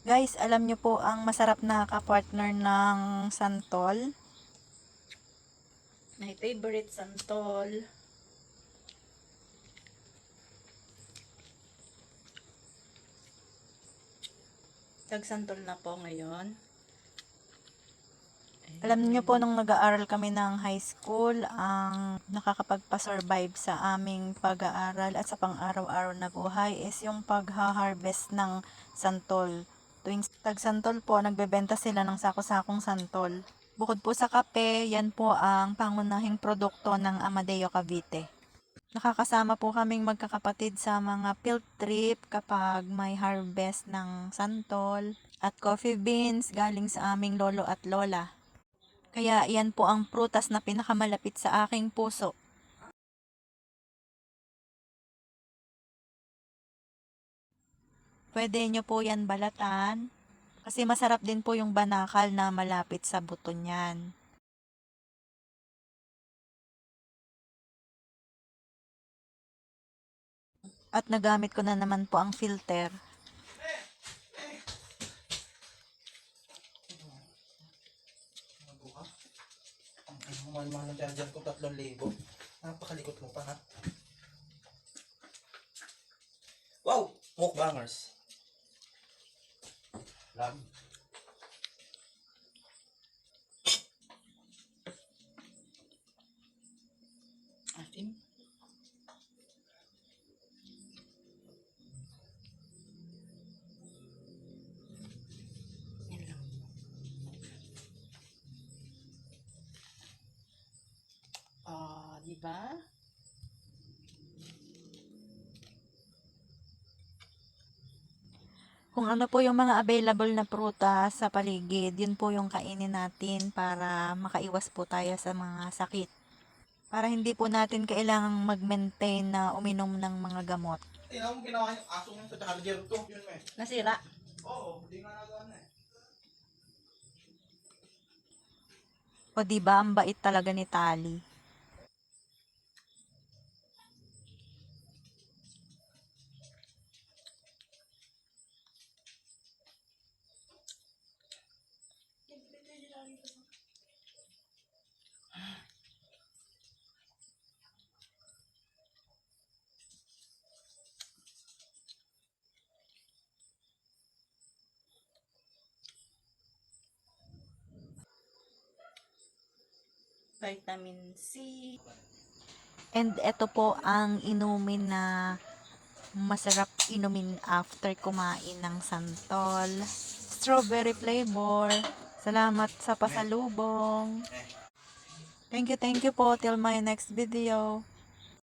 Guys, alam nyo po ang masarap na ka-partner ng santol? My favorite santol. Tag-santol na po ngayon. Alam niyo po, nung nag-aaral kami ng high school, ang nakakapagpa-survive sa aming pag-aaral at sa pang-araw-araw na buhay is yung pagha-harvest ng santol. Tuwing tag-santol po, nagbebenta sila ng sako-sakong santol. Bukod po sa kape, yan po ang pangunahing produkto ng Amadeo Cavite. Nakakasama po kaming magkakapatid sa mga field trip kapag may harvest ng santol at coffee beans galing sa aming lolo at lola. Kaya yan po ang prutas na pinakamalapit sa aking puso. Pwede nyo po yan balatan kasi masarap din po yung banakal na malapit sa buto niyan. At nagamit ko na naman po ang filter. Mahal-mahal ng charger ko, 3,000. Napakalikot mo pa, ha? Wow! Mukbangers. Lag. Asim. Yan lang. Diba? Kung ano po yung mga available na prutas sa paligid, yun po yung kainin natin para makaiwas po tayo sa mga sakit. Para hindi po natin kailangang mag-maintain na uminom ng mga gamot. Tingnan mo ginawa yung aso mo sa charger ko. Yun eh. Nasira. Oo, hindi nga nagawa na eh. O diba, ang bait talaga ni Tali. Vitamin C. And ito po ang inumin na masarap inumin after kumain ng santol. Strawberry flavor. Salamat sa pasalubong. Thank you po. Till my next video.